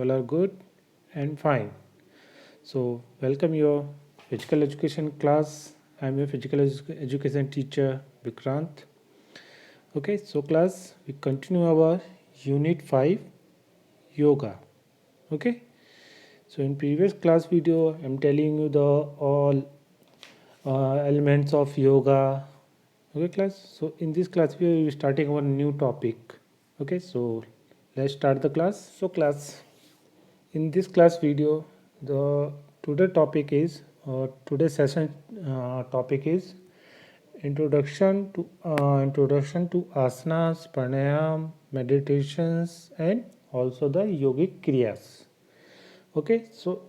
all are good and fine. So, welcome your physical education class. I'm your education teacher Vikrant. Okay, so class, we continue our unit 5 yoga. Okay, so in previous class video, I'm telling you the all elements of yoga. Okay, class. So in this class, we are starting our new topic. Okay, so let's start the class. So class, in this class video, the today topic is today's session topic is introduction to asanas, pranayam, meditations, and also the yogic kriyas. Okay, so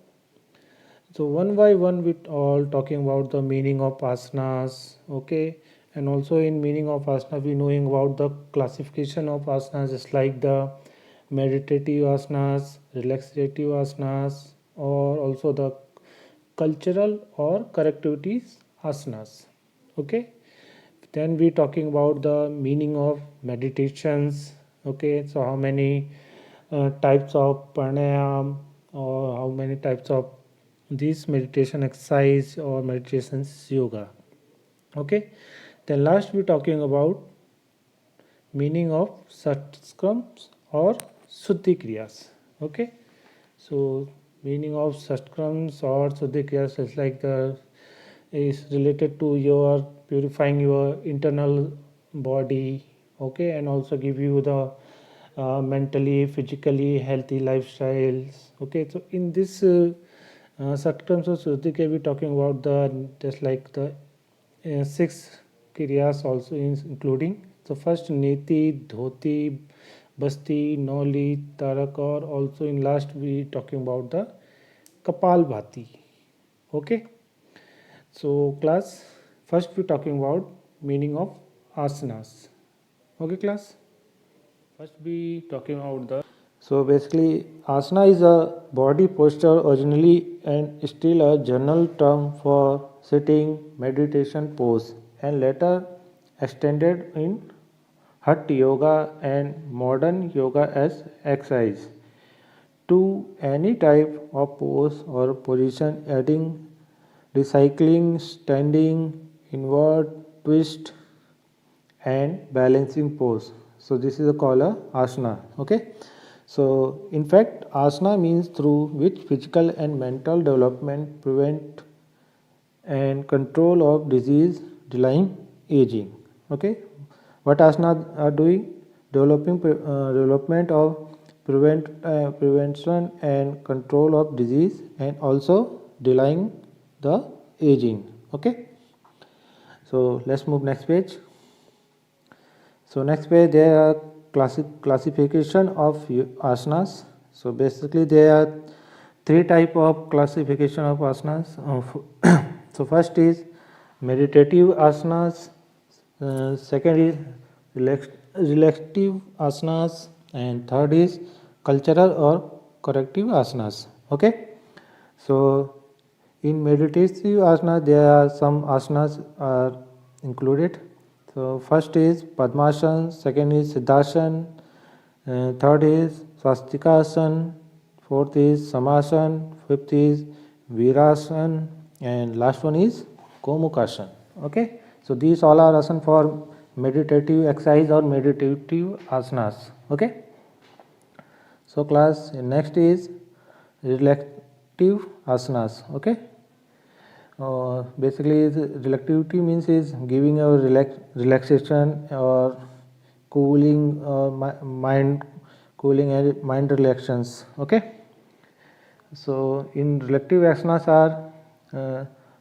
one by one we all talking about the meaning of asanas. Okay, and also in meaning of asana we knowing about the classification of asanas, just like the meditative asanas, relaxative asanas, or also the cultural or correctivities asanas. Okay, then we talking about the meaning of meditations. Okay, so how many types of pranayam or how many types of this meditation exercise or meditations yoga. Okay, then last we talking about meaning of satkrams or suddhi kriyas. Okay, so meaning of satkrams or suddhi kriyas is like the is related to your purifying your internal body. Okay, and also give you the mentally physically healthy lifestyles. Okay, so in this satkams or suddhika we talking about the just like the six kiryas also including. So first neti, dhoti, basti, noli, tarak, or also in last we talking about the kapal bhati. Okay, so class, first we talking about meaning of asanas. Okay, class, first we talking about the. So basically asana is a body posture originally and still a general term for sitting meditation pose and later extended in hatha yoga and modern yoga as exercise to any type of pose or position, adding recycling, standing, inward twist, and balancing pose. So this is called a asana. Okay, so in fact asana means through which physical and mental development prevent and control of disease, delaying aging. Okay, what asana are doing? Development of prevention and control of disease and also delaying the aging. Okay, so let's move next page. So next page there are classification of asanas. So basically there are three type of classification of asanas. So first is meditative asanas, second is relaxative asanas, and third is cultural or corrective asanas. Okay, so in meditative asana there are some asanas are included. So first is Padmasana, second is Siddhasana, third is Swastikasana, fourth is Samasana, fifth is Virasana, and last one is Gomukasana. Okay, so these all are asana for meditative exercise or meditative asanas. Okay, so class, next is relaxative asanas. Okay, basically relaxivity means is giving a relaxation or cooling mind, cooling and mind relaxations. Okay, so in relaxative asanas are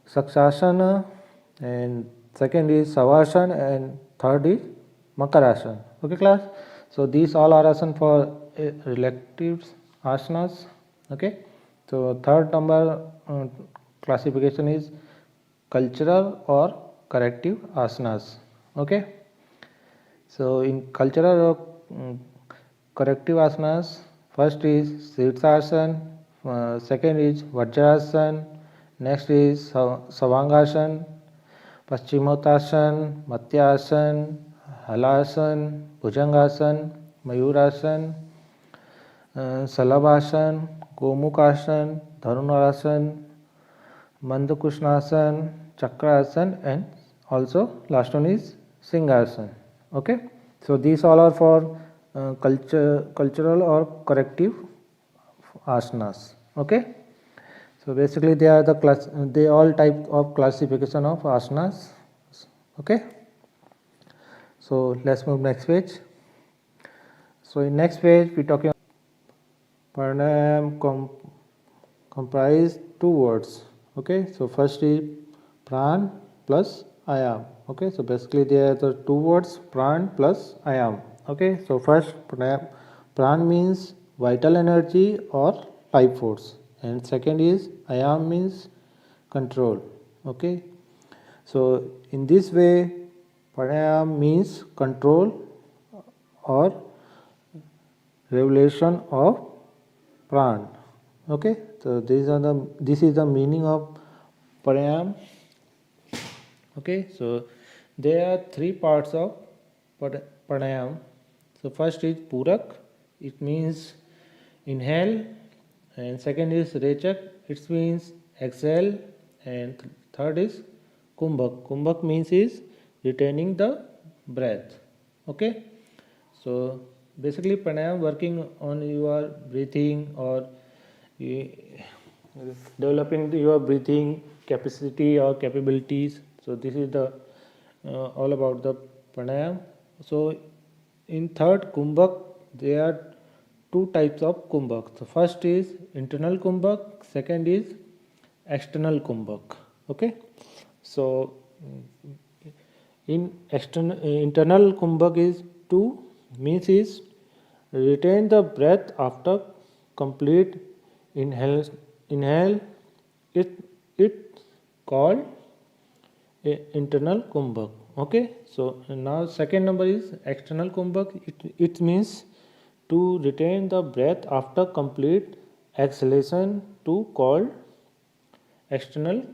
Sakshasana, and second is Savasana, and third is Makarasana. Okay, class, so these all are asana for relaxative asanas. Okay, so third number classification is cultural or corrective asanas. Okay, so in cultural or corrective asanas, first is Sirsasana, second is Vajrasana, next is Savangasana, Paschimottasana, Matyasana, Halasana, Bhujangasana, Mayurasana, Salabhasan, Gomukhasan, Dharunarasan, Mandkushnasan, Chakrasan, and also last one is Singhasan. Okay, so these all are for cultural or corrective asanas. Okay, so basically they are the class, they all type of classification of asanas. Okay, so let's move next page. So in next page we talking pranayam comprise two words. Okay, so first is pran plus ayam. Okay, so basically there are the two words pran plus ayam. Okay, so first pran means vital energy or life force, and second is ayam means control. Okay, so in this way pranayam means control or regulation of pran. Okay, so this is the meaning of pranayam. Okay, so there are three parts of pranayam. So first is purak, it means inhale, and second is rechak, it means exhale, and third is kumbhak. Kumbhak means is retaining the breath. Okay, so basically pranayam working on your breathing or developing your breathing capacity or capabilities. So this is the all about the pranayam. So in third kumbhak there are two types of kumbhak. So first is internal kumbhak, second is external kumbhak. Okay, so in internal kumbhak is to means is retain the breath after complete inhale it called internal kumbhak. Okay, so now second number is external kumbhak. It means to retain the breath after complete exhalation to called external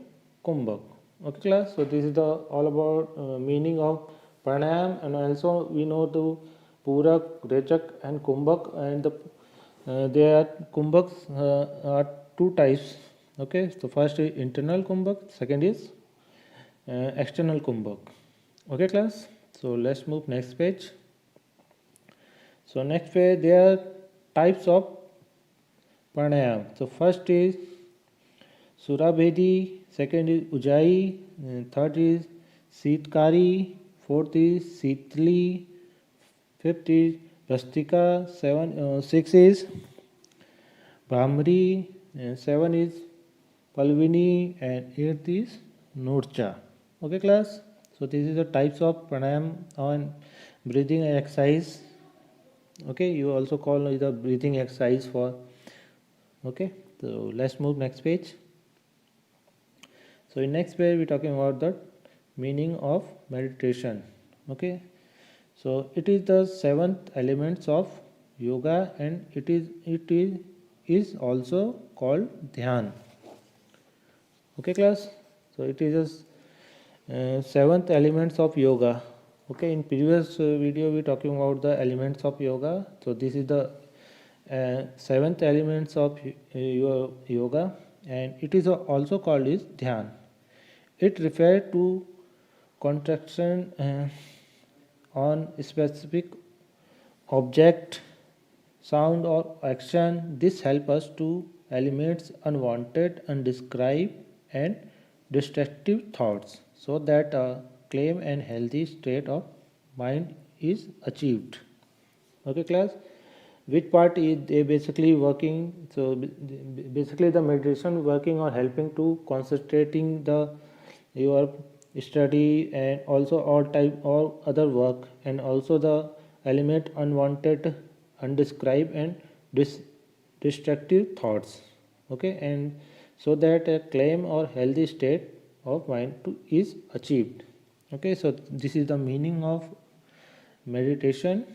kumbhak. Okay class, so this is the all about meaning of pranayam, and also we know the purak, rechak and kumbhak, and there are kumbhaks are two types. Okay, so first is internal kumbhak, second is external kumbhak. Okay class, so let's move next page. So next page there are types of pranayam. So first is Surabhedi, second is Ujjayi, third is Sitkari, fourth is Sitli, fifth is Rastika, six is Brahmari, seven is Palvini, and eighth is Nurcha. Okay class, so this is the types of pranayam on breathing exercise. Okay, you also call the breathing exercise for. Okay, so let's move next page. So in next page we're talking about the meaning of meditation. Okay, so it is the seventh elements of yoga, and it is also called dhyan. Okay class, so it is seventh elements of yoga. Okay, in previous video we talking about the elements of yoga. So this is the seventh elements of your yoga, and it is also called is dhyan. It refers to contraction on specific object, sound or action. This helps us to eliminate unwanted, undescribed and destructive thoughts, so that a calm and healthy state of mind is achieved. Okay class, which part is they basically working? So basically the meditation working or helping to concentrating the your study, and also all type or other work, and also the eliminate unwanted, undescribed and destructive thoughts. Okay, and so that a calm or healthy state of mind is achieved. Okay, so this is the meaning of meditation.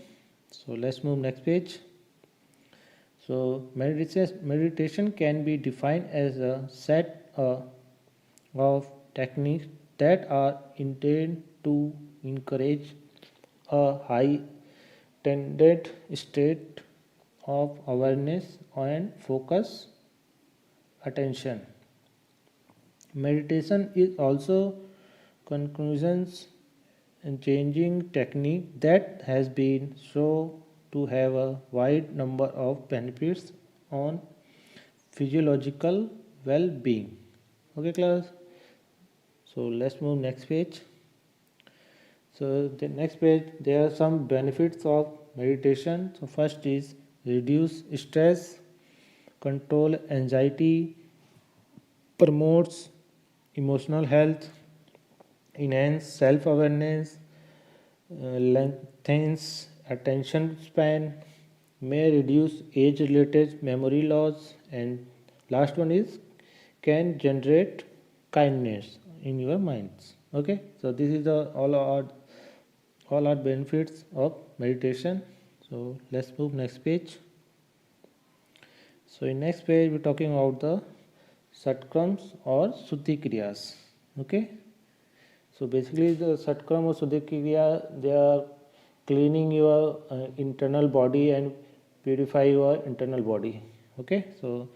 So let's move next page. So meditation can be defined as a set of techniques that are intended to encourage a high tended state of awareness and focus attention. Meditation is also conclusions and changing technique that has been shown to have a wide number of benefits on physiological well-being. Okay class, so let's move next page. So the next page, there are some benefits of meditation. So first is reduce stress, control anxiety, promotes emotional health, enhance self-awareness, lengthens attention span, may reduce age-related memory loss, and last one is can generate kindness in your minds. Okay, so this is the all are benefits of meditation. So let's move next page. So in next page we're talking about the satkrams or Shuddhi Kriyas. Okay, so basically the satkram or Shuddhi Kriya, they are cleaning your internal body and purify your internal body. Okay, so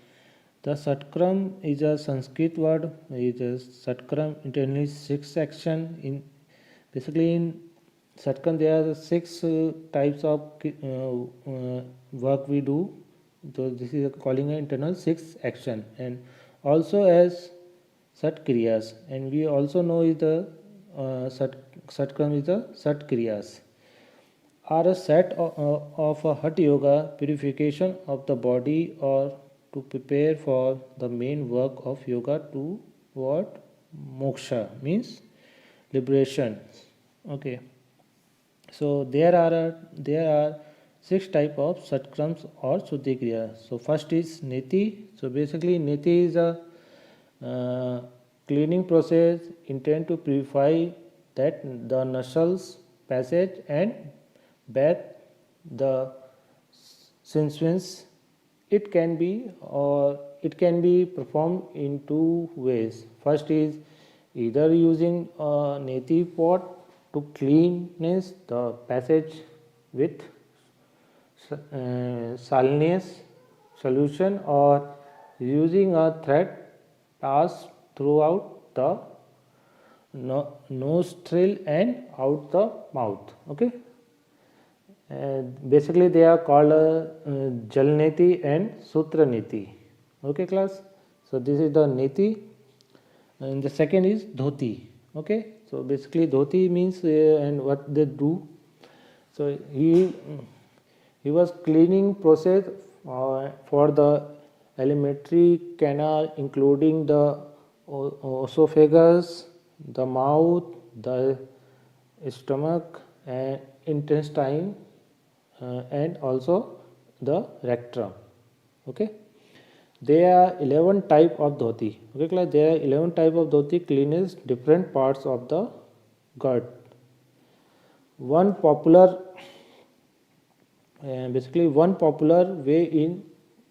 the satkram is a Sanskrit word. It is satkram internally 6 action. In basically in satkram there are 6 types of work we do. So this is calling an internal 6 action, and also as Sat Kriyas, and we also know is the Satkram is the Sat Kriyas are a set of a Hatha Yoga purification of the body or to prepare for the main work of yoga to what moksha means liberation. Okay, so there are 6 type of satkrams or Shuddhi Kriya. So first is Neti. So basically Neti is a cleaning process intended to purify that the nostrils passage and bath the sensations. It can be performed in 2 ways. First is either using a neti pot to cleanse the passage with salinous solution, or using a thread passed throughout the nostril and out the mouth. Okay, basically they are called Jal Neti and Sutra Neti. Okay class, so this is the Neti, and the second is Dhoti. Okay, so basically Dhoti means and what they do. So he was cleaning process for the alimentary canal, including the esophagus, the mouth, the stomach and intestine, and also the rectum. Okay, there are 11 type of dhoti. Okay class, there are 11 type of dhoti cleans different parts of the gut. One popular way in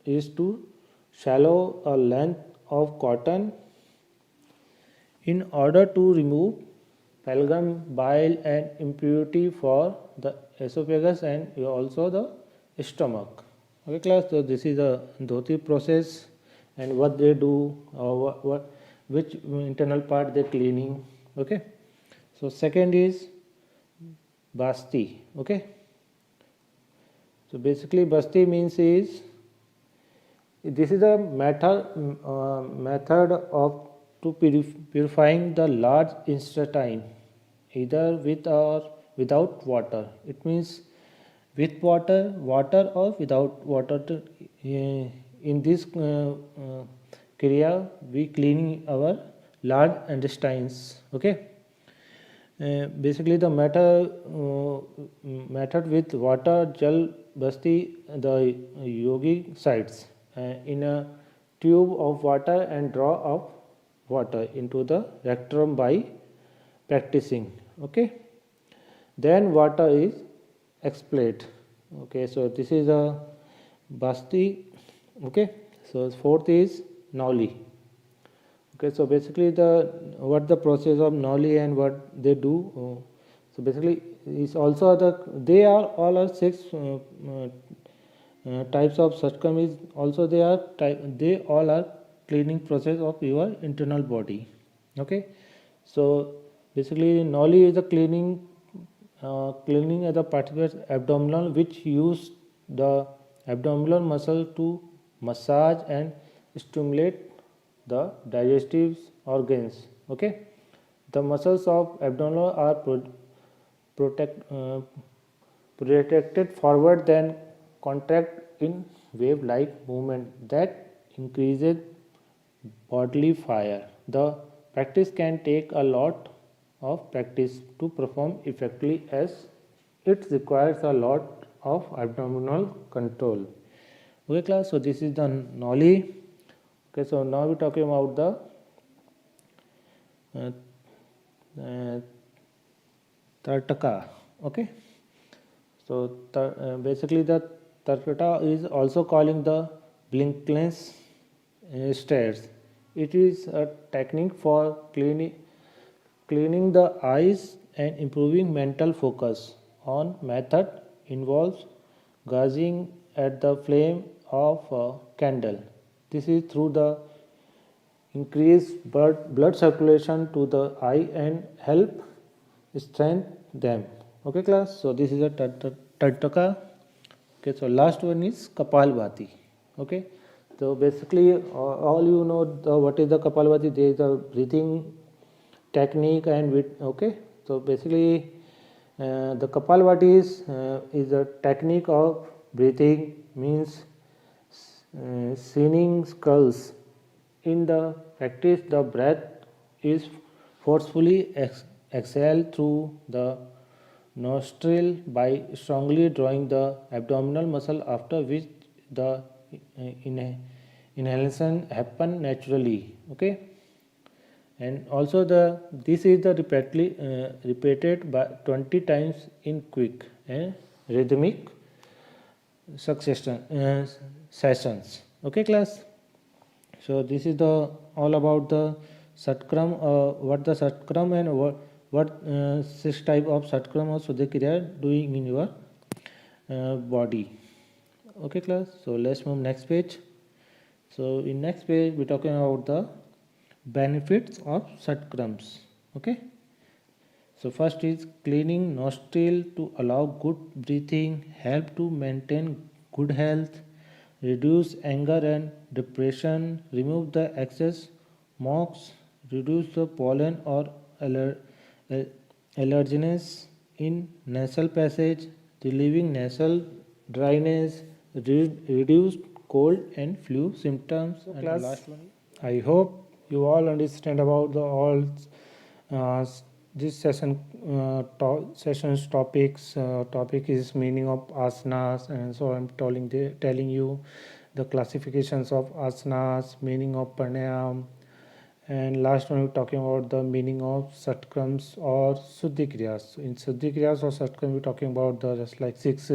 is to shallow a length of cotton in order to remove amalgam, bile and impurity for the esophagus and also the stomach. Okay class, so this is the dhoti process and what they do, or which internal part they cleaning. Okay, so second is basti. Okay, so basically basti means is this is a method of to purifying the large intestine either with or without water. It means with water or without water. In this kriya we cleaning our large intestines. Okay, basically the method with water, jal, basti, the yogi sites in a tube of water and draw of water into the rectum by practicing. Okay, then water is expelled. Okay, so this is a basti. Okay, so fourth is nauli. Okay, so basically what the process of nauli and what they do. So basically is also they are all are 6 types of Satkam is also they all are cleaning process of your internal body. Okay, so basically Noli is the cleaning of the particular abdominal, which use the abdominal muscle to massage and stimulate the digestive organs. Okay, the muscles of abdominal are protect, uh, projected forward, then contract in wave like movement that increases bodily fire. The practice can take a lot of practice to perform effectively, as it requires a lot of abdominal control. Okay class, so this is the Noli. Okay, so now we're talking about the uh, Tartaka. Okay, so basically the Tartaka is also calling the blinkless stairs. It is a technique for cleaning the eyes and improving mental focus. On method involves gazing at the flame of a candle. This is through the increase blood circulation to the eye and help strengthen them. Okay class, so this is a Tartaka. Okay, so last one is Kapalbhati. Okay, so basically all you know what is the Kapalbhati. There is a breathing technique and with okay, so basically the Kapalbhati is a technique of breathing, means sinning skulls. In the practice, the breath is forcefully exhaled through the nostril by strongly drawing the abdominal muscle, after which the inhalation happen naturally. Okay, and also this is the repeated by 20 times in quick and rhythmic succession sessions. Okay class, so this is the all about the Satkram, what the Satkram and what six type of Satkram or Sudhikriya are doing in your body. Okay class, so let's move next page. So in next page we're talking about the benefits of Satkrams. Okay, so first is cleaning nostril to allow good breathing, help to maintain good health, reduce anger and depression, remove the excess mucus, reduce the pollen or allergens in nasal passage, relieving nasal dryness, reduce cold and flu symptoms. So and class, the last one, I hope you all understand about the all uh, this session's topics. Topic is meaning of asanas, and so I'm telling you the classifications of asanas, meaning of pranayam, and last one we're talking about the meaning of satkrams or suddhi kriyas. In suddhi kriyas or satkram, we're talking about the just like six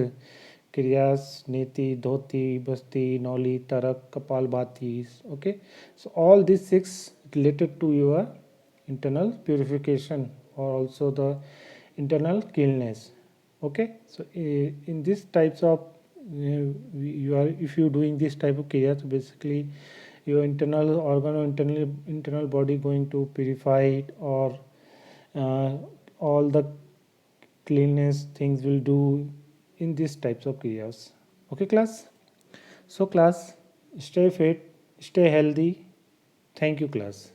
kriyas: neti, dhoti, basti, noli, tarak, kapal bhatis. Okay, so all these six related to your internal purification or also the internal cleanness. Okay, so in these types of you are if you're doing this type of kriyas, so basically your internal organ or internal body going to purify it, or uh, all the cleanness things will do in these types of kriyas. Okay class, so class, stay fit, stay healthy. Thank you class.